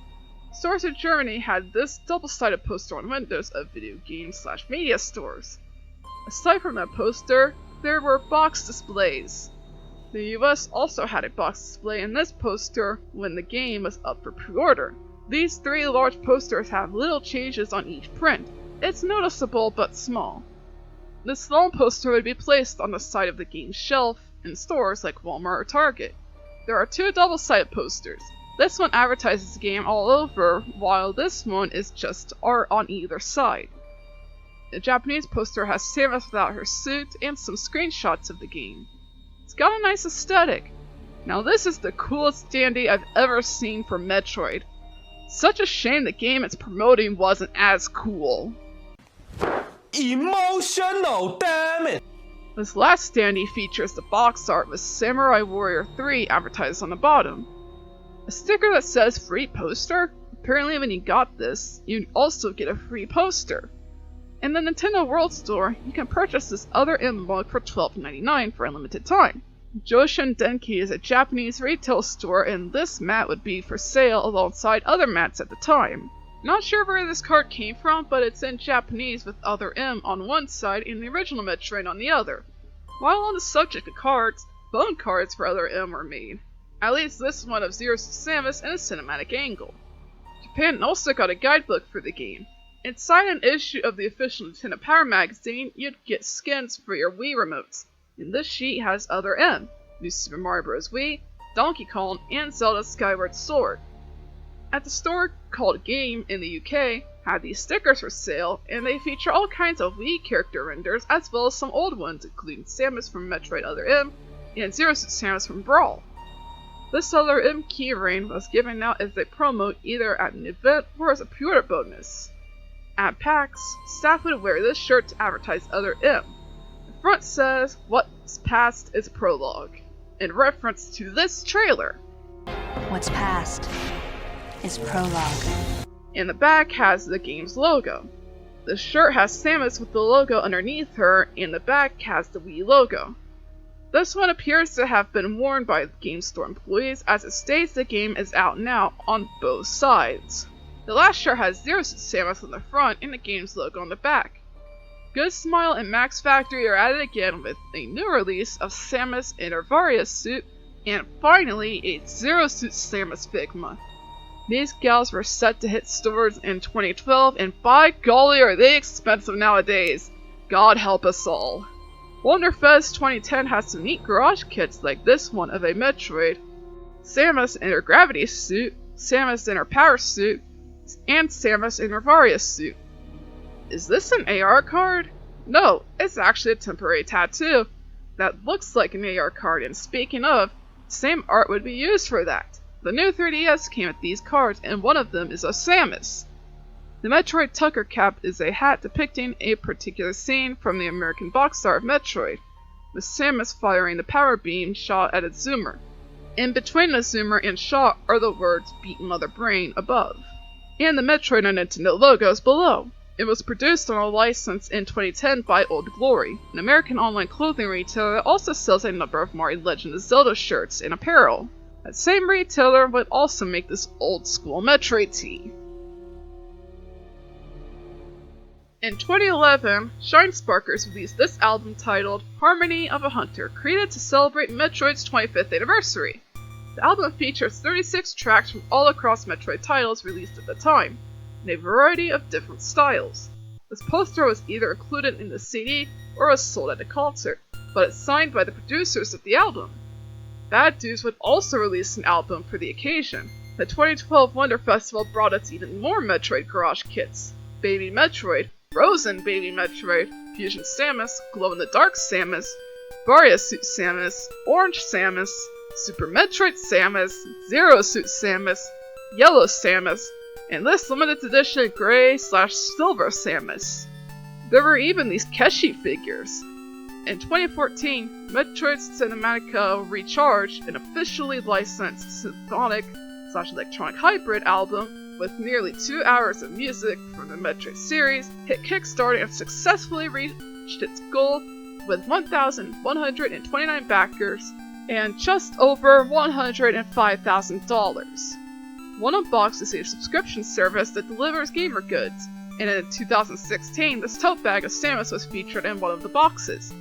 Stores in Germany had this double-sided poster on windows of video game/media stores. Aside from that poster, there were box displays. The US also had a box display in this poster when the game was up for pre-order. These 3 large posters have little changes on each print. It's noticeable but small. This long poster would be placed on the side of the game's shelf in stores like Walmart or Target. There are 2 double-sided posters. This one advertises the game all over, while this one is just art on either side. The Japanese poster has Samus without her suit and some screenshots of the game. It's got a nice aesthetic. Now this is the coolest standee I've ever seen for Metroid. Such a shame the game it's promoting wasn't as cool. Emotional, damn it! This last standee features the box art with Samurai Warrior 3 advertised on the bottom. A sticker that says free poster? Apparently when you got this, you also get a free poster. In the Nintendo World Store, you can purchase this other M mug for $12.99 for a limited time. Joshin Denki is a Japanese retail store, and this mat would be for sale alongside other mats at the time. Not sure where this card came from, but it's in Japanese with Other M on one side and the original Metroid on the other. While on the subject of cards, bone cards for Other M were made. At least this one of Zero Suit Samus in a cinematic angle. Japan also got a guidebook for the game. Inside an issue of the official Nintendo Power magazine, you'd get skins for your Wii remotes. And this sheet has Other M, New Super Mario Bros. Wii, Donkey Kong, and Zelda Skyward Sword. At the store called Game in the UK, had these stickers for sale, and they feature all kinds of Wii character renders as well as some old ones, including Samus from Metroid Other M and Zero Suit Samus from Brawl. This Other M keyring was given out as a promo either at an event or as a pre-order bonus. At PAX, staff would wear this shirt to advertise Other M. The front says, "What's past is prologue," in reference to this trailer. What's past is prologue. And the back has the game's logo. The shirt has Samus with the logo underneath her, and the back has the Wii logo. This one appears to have been worn by the game store employees, as it states the game is out now on both sides. The last shirt has Zero Suit Samus on the front and the game's logo on the back. Good Smile and Max Factory are at it again with a new release of Samus in her Various suit, and finally a Zero Suit Samus Figma. These gals were set to hit stores in 2012, and by golly are they expensive nowadays. God help us all. Wonderfest 2010 has some neat garage kits like this one of a Metroid, Samus in her Gravity suit, Samus in her Power suit, and Samus in her Various suit. Is this an AR card? No, it's actually a temporary tattoo that looks like an AR card, and speaking of, same art would be used for that. The new 3DS came with these cards, and one of them is of Samus. The Metroid Tucker Cap is a hat depicting a particular scene from the American box art of Metroid, with Samus firing the power beam shot at its zoomer. In between the zoomer and shot are the words "Beat Mother Brain" above, and the Metroid and Nintendo logos below. It was produced on a license in 2010 by Old Glory, an American online clothing retailer that also sells a number of Mario Legend of Zelda shirts and apparel. That same retailer would also make this old school Metroid tee. In 2011, Shine Sparkers released this album titled Harmony of a Hunter, created to celebrate Metroid's 25th anniversary. The album features 36 tracks from all across Metroid titles released at the time, in a variety of different styles. This poster was either included in the CD or was sold at a concert, but it's signed by the producers of the album. Bad Dudes would also release an album for the occasion. The 2012 Wonder Festival brought us even more Metroid garage kits: Baby Metroid, Frozen Baby Metroid, Fusion Samus, Glow-in-the-Dark Samus, Various Suit Samus, Orange Samus, Super Metroid Samus, Zero Suit Samus, Yellow Samus, and this limited edition Gray/Silver Samus. There were even these Keshi figures. In 2014, Metroid Cinematica Recharged, an officially licensed symphonic/electronic hybrid album with nearly 2 hours of music from the Metroid series, hit Kickstarter and successfully reached its goal with 1,129 backers and just over $105,000. One Unboxed is a subscription service that delivers gamer goods. And in 2016, this tote bag of Samus was featured in one of the boxes.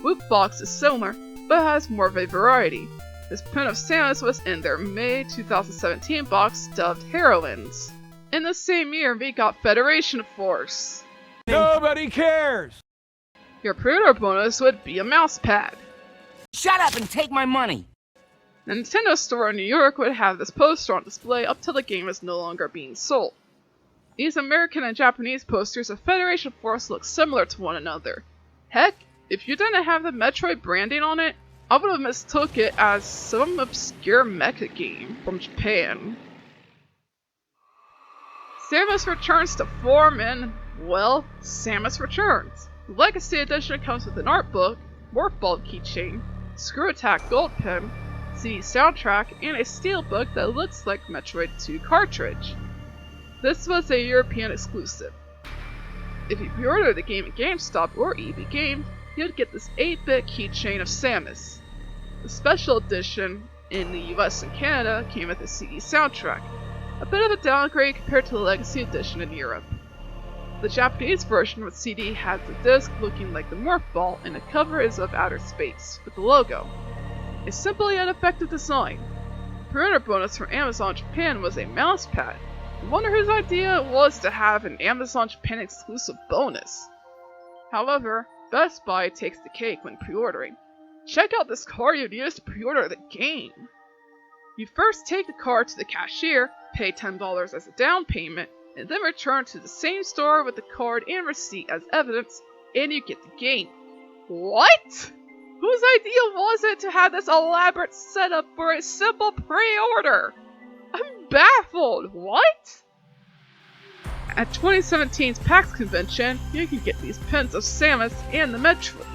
Whoop Box is similar, but has more of a variety. This print of Samus was in their May 2017 box dubbed Heroines. In the same year, we got Federation Force. Nobody cares! Your pre-order bonus would be a mouse pad. Shut up and take my money! The Nintendo store in New York would have this poster on display up till the game is no longer being sold. These American and Japanese posters of Federation Force look similar to one another. Heck, if you didn't have the Metroid branding on it, I would have mistook it as some obscure mecha game from Japan. Samus Returns to form in, well, Samus Returns. The Legacy Edition comes with an art book, Morph Ball keychain, Screw Attack gold pen, CD soundtrack, and a steelbook that looks like Metroid 2 cartridge. This was a European exclusive. If you pre-order the game at GameStop or EB Games, you'd get this 8-bit keychain of Samus. The special edition in the US and Canada came with a CD soundtrack, a bit of a downgrade compared to the Legacy Edition in Europe. The Japanese version with CD has the disc looking like the Morph Ball, and the cover is of outer space, with the logo. A simple yet effective design. The pre-order bonus from Amazon Japan was a mouse pad. I wonder whose idea it was to have an Amazon Japan exclusive bonus. However, Best Buy takes the cake when pre-ordering. Check out this card you'd use to pre-order the game. You first take the card to the cashier, pay $10 as a down payment, and then return to the same store with the card and receipt as evidence, and you get the game. What? Whose idea was it to have this elaborate setup for a simple pre-order? I'm baffled. What? At 2017's PAX convention, you can get these prints of Samus and the Metroid.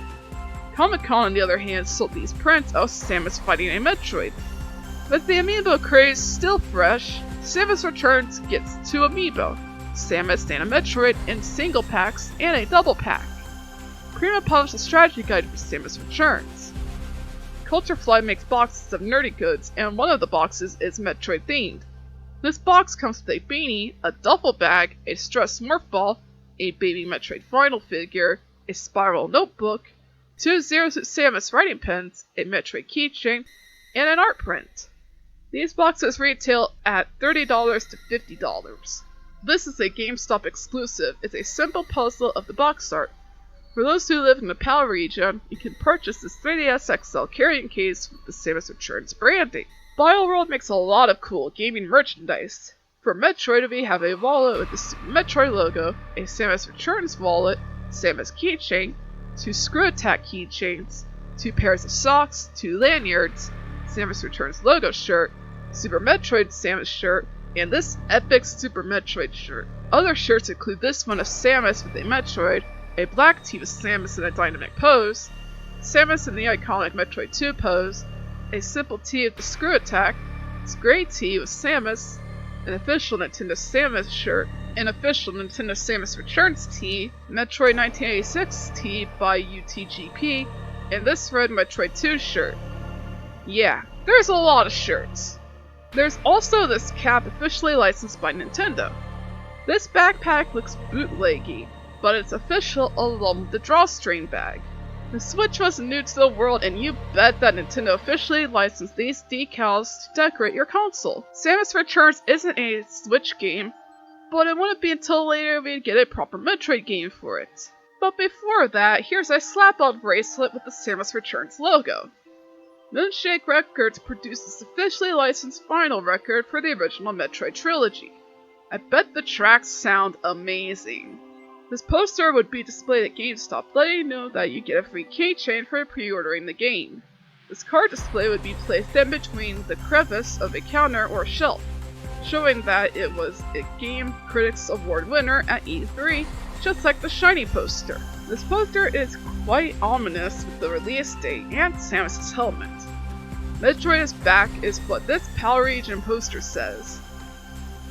Comic-Con, on the other hand, sold these prints of Samus fighting a Metroid. With the amiibo craze still fresh, Samus Returns gets 2 amiibo, Samus and a Metroid in single packs and a double pack. Prima published a strategy guide for Samus Returns. Culturefly makes boxes of nerdy goods, and one of the boxes is Metroid themed. This box comes with a beanie, a duffel bag, a stress Morph Ball, a baby Metroid Final figure, a spiral notebook, 2 Zero Suit Samus writing pens, a Metroid keychain, and an art print. These boxes retail at $30 to $50. This is a GameStop exclusive. It's a simple puzzle of the box art. For those who live in the PAL region, you can purchase this 3DS XL carrying case with the Samus Returns branding. BioWorld makes a lot of cool gaming merchandise. For Metroid, we have a wallet with the Super Metroid logo, a Samus Returns wallet, Samus keychain, 2 Screw Attack keychains, 2 pairs of socks, 2 lanyards, Samus Returns logo shirt, Super Metroid Samus shirt, and this epic Super Metroid shirt. Other shirts include this one of Samus with a Metroid, a black tee with Samus in a dynamic pose, Samus in the iconic Metroid 2 pose, a simple tee with the Screw Attack, this gray tee with Samus, an official Nintendo Samus shirt, an official Nintendo Samus Returns tee, Metroid 1986 tee by UTGP, and this red Metroid 2 shirt. Yeah, there's a lot of shirts. There's also this cap officially licensed by Nintendo. This backpack looks bootleggy, but it's official along with the drawstring bag. The Switch was new to the world, and you bet that Nintendo officially licensed these decals to decorate your console. Samus Returns isn't a Switch game, but it wouldn't be until later we'd get a proper Metroid game for it. But before that, here's a slap-on bracelet with the Samus Returns logo. Moonshake Records produced this officially licensed vinyl record for the original Metroid trilogy. I bet the tracks sound amazing. This poster would be displayed at GameStop, letting you know that you get a free keychain for pre-ordering the game. This card display would be placed in between the crevice of a counter or shelf, showing that it was a Game Critics Award winner at E3, just like the shiny poster. This poster is quite ominous with the release date and Samus' helmet. Metroid is back is what this PAL region poster says.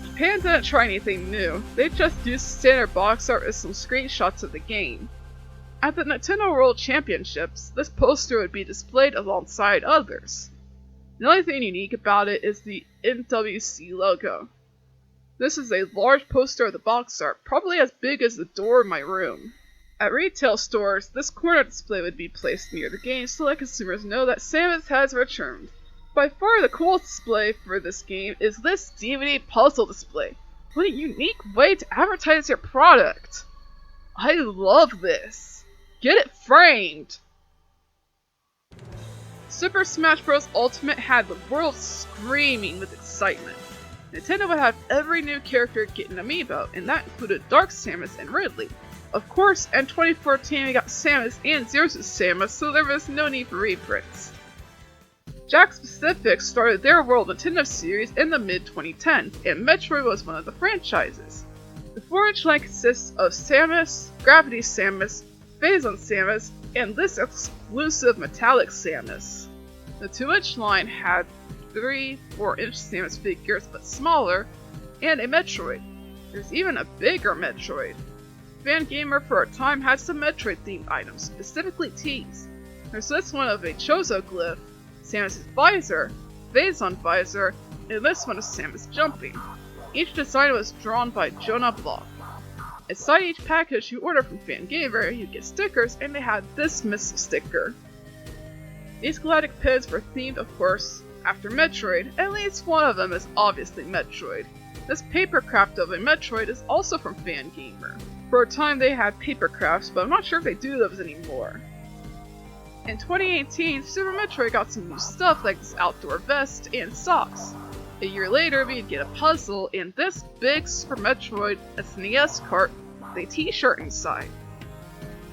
Japan didn't try anything new, they just used standard box art with some screenshots of the game. At the Nintendo World Championships, this poster would be displayed alongside others. The only thing unique about it is the NWC logo. This is a large poster of the box art, probably as big as the door in my room. At retail stores, this corner display would be placed near the game to let consumers know that Samus has returned. By far the coolest display for this game is this DVD puzzle display. What a unique way to advertise your product! I love this! Get it framed! Super Smash Bros. Ultimate had the world screaming with excitement. Nintendo would have every new character get an amiibo, and that included Dark Samus and Ridley. Of course, in 2014 we got Samus and Zero's Samus, so there was no need for reprints. Jakks Pacific started their World Nintendo series in the mid-2010s, and Metroid was one of the franchises. The 4-inch line consists of Samus, Gravity Samus, Phazon Samus, and this exclusive Metallic Samus. The 2-inch line had 3 4-inch Samus figures, but smaller, and a Metroid. There's even a bigger Metroid. Fangamer for a time had some Metroid-themed items, specifically tees. There's this one of a Chozo glyph, Samus' visor, Phazon visor, and this one is Samus jumping. Each design was drawn by Jonah Block. Inside each package you order from Fangamer, you get stickers, and they had this missile sticker. These galactic pins were themed, of course, after Metroid. At least one of them is obviously Metroid. This paper craft of a Metroid is also from Fangamer. For a time they had paper crafts, but I'm not sure if they do those anymore. In 2018, Super Metroid got some new stuff like this outdoor vest and socks. A year later, we'd get a puzzle and this big Super Metroid SNES cart with a t-shirt inside.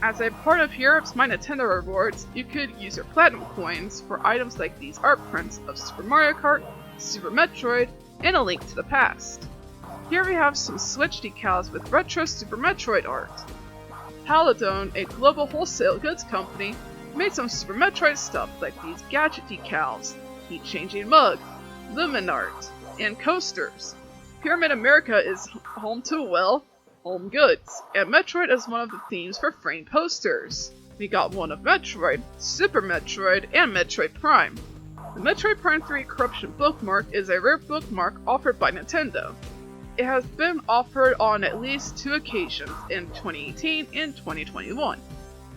As a part of Europe's My Nintendo Rewards, you could use your Platinum coins for items like these art prints of Super Mario Kart, Super Metroid, and a Link to the Past. Here we have some Switch decals with retro Super Metroid art. Paladone, a global wholesale goods company, made some Super Metroid stuff like these gadget decals, heat-changing mug, lumin art, and coasters. Pyramid America is home to, well, home goods, and Metroid is one of the themes for framed posters. We got one of Metroid, Super Metroid, and Metroid Prime. The Metroid Prime 3 Corruption bookmark is a rare bookmark offered by Nintendo. It has been offered on at least 2 occasions, in 2018 and 2021.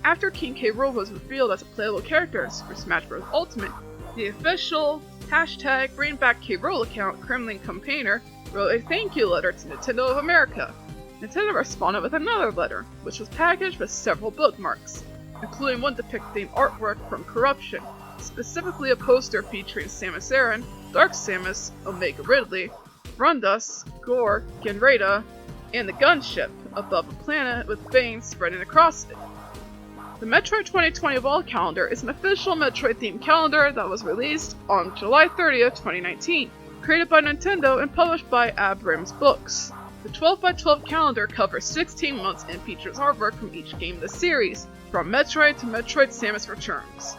After King K. Rool was revealed as a playable character in Super Smash Bros. Ultimate, the official #BringBackKRool account, Kremlin Campaigner, wrote a thank you letter to Nintendo of America. Nintendo responded with another letter, which was packaged with several bookmarks, including one depicting artwork from Corruption, specifically a poster featuring Samus Aran, Dark Samus, Omega Ridley, Rundas, Gore, Genrada, and the gunship above a planet with veins spreading across it. The Metroid 2020 wall calendar is an official Metroid-themed calendar that was released on July 30th, 2019, created by Nintendo and published by Abrams Books. The 12x12 calendar covers 16 months and features artwork from each game in the series, from Metroid to Metroid Samus Returns.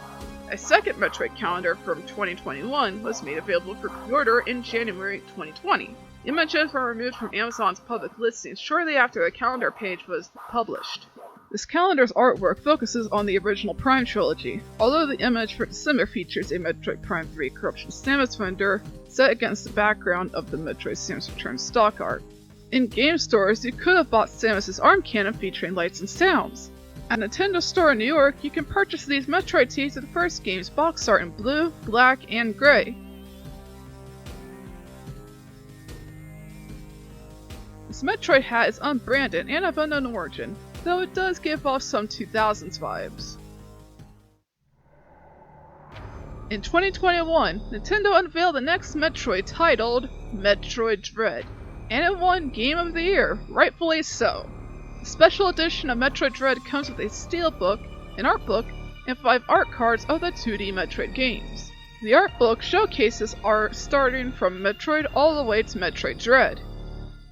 A second Metroid calendar from 2021 was made available for pre-order in January 2020. Images were removed from Amazon's public listings shortly after the calendar page was published. This calendar's artwork focuses on the original Prime trilogy, although the image for December features a Metroid Prime 3 Corruption Samus render set against the background of the Metroid Samus Returns stock art. In game stores, you could have bought Samus' arm cannon featuring lights and sounds. At Nintendo Store in New York, you can purchase these Metroid tees of the first game's box art in blue, black, and gray. This Metroid hat is unbranded and of unknown origin, though it does give off some 2000s vibes. In 2021, Nintendo unveiled the next Metroid titled Metroid Dread, and it won Game of the Year, rightfully so. The special edition of Metroid Dread comes with a steelbook, an art book, and 5 art cards of the 2D Metroid games. The art book showcases art starting from Metroid all the way to Metroid Dread.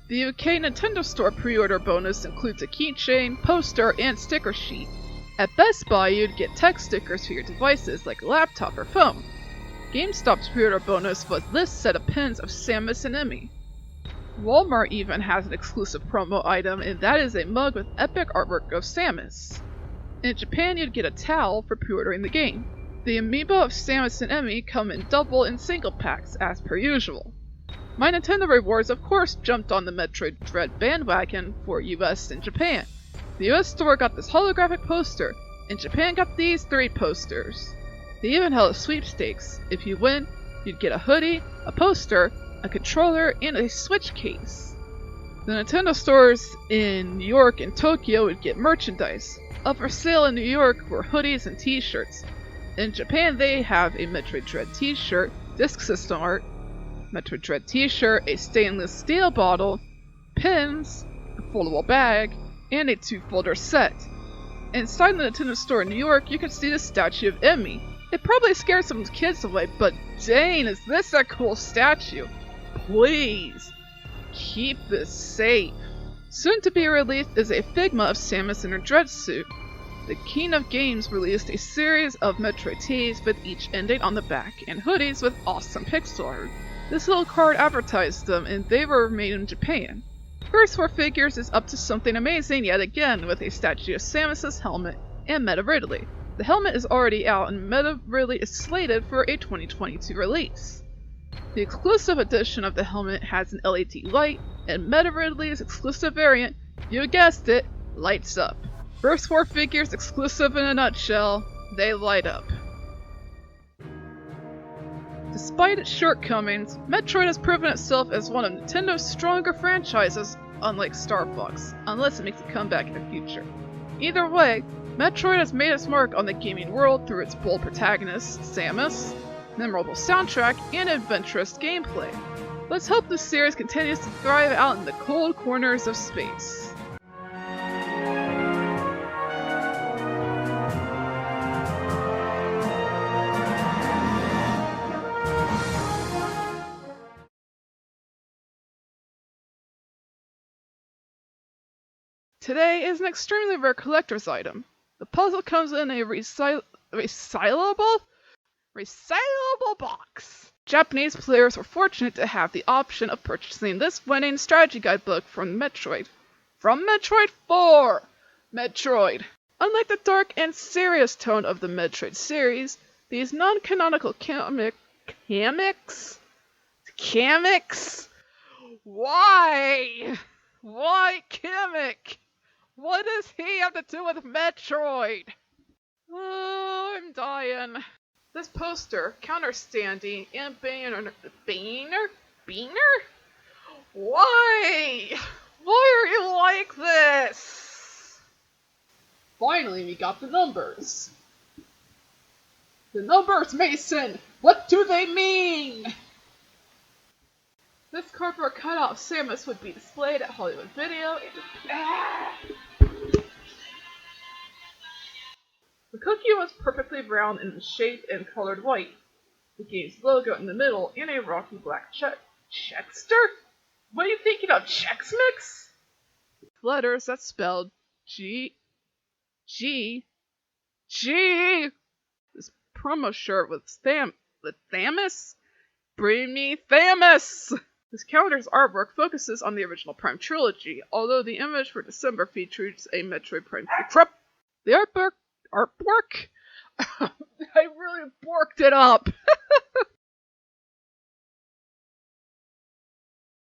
The UK Nintendo Store pre-order bonus includes a keychain, poster, and sticker sheet. At Best Buy, you'd get text stickers for your devices like a laptop or phone. GameStop's pre-order bonus was this set of pins of Samus and Emmy. Walmart even has an exclusive promo item, and that is a mug with epic artwork of Samus. In Japan, you'd get a towel for pre-ordering the game. The amiibo of Samus and Emmy come in double and single packs, as per usual. My Nintendo Rewards of course jumped on the Metroid Dread bandwagon for US and Japan. The US store got this holographic poster, and Japan got these 3 posters. They even held a sweepstakes. If you win, you'd get a hoodie, a poster, a controller, and a Switch case. The Nintendo stores in New York and Tokyo would get merchandise. Up for sale in New York were hoodies and t-shirts. In Japan they have a Metroid Dread t-shirt, disc system art, Metroid Dread t-shirt, a stainless steel bottle, pins, a foldable bag, and a 2-folder set. Inside the Nintendo store in New York, you can see the statue of Emmy. It probably scared some kids away, but dang, is this a cool statue? Please, keep this safe. Soon to be released is a Figma of Samus in her Dread suit. The King of Games released a series of Metroid tees with each ending on the back and hoodies with awesome pixel art. This little card advertised them and they were made in Japan. First 4 Figures is up to something amazing yet again with a statue of Samus's helmet and Meta Ridley. The helmet is already out and Meta Ridley is slated for a 2022 release. The exclusive edition of the helmet has an LED light, and Meta Ridley's exclusive variant, you guessed it, lights up. First 4 Figures exclusive in a nutshell, they light up. Despite its shortcomings, Metroid has proven itself as one of Nintendo's stronger franchises, unlike Star Fox, unless it makes a comeback in the future. Either way, Metroid has made its mark on the gaming world through its bold protagonist, Samus, memorable soundtrack, and adventurous gameplay. Let's hope this series continues to thrive out in the cold corners of space. Today is an extremely rare collector's item. The puzzle comes in a recyclable box. Japanese players were fortunate to have the option of purchasing this winning strategy guidebook from Metroid. From Metroid 4! Metroid! Unlike the dark and serious tone of the Metroid series, these non-canonical comics? Why? Why Kamek? What does he have to do with Metroid? Oh, I'm dying. This poster, counterstanding, and banner? Why? Why are you like this? Finally, we got the numbers. The numbers, Mason! What do they mean? This cardboard cutout of Samus would be displayed at Hollywood Video. The cookie was perfectly round in the shape and colored white. The game's logo in the middle and a rocky black checkster? What are you thinking of, Chex Mix? Letters that spelled G. This promo shirt with Thamus? Bring me Thamus! This calendar's artwork focuses on the original Prime trilogy, although the image for December features a Metroid Prime. The artwork? I really borked it up!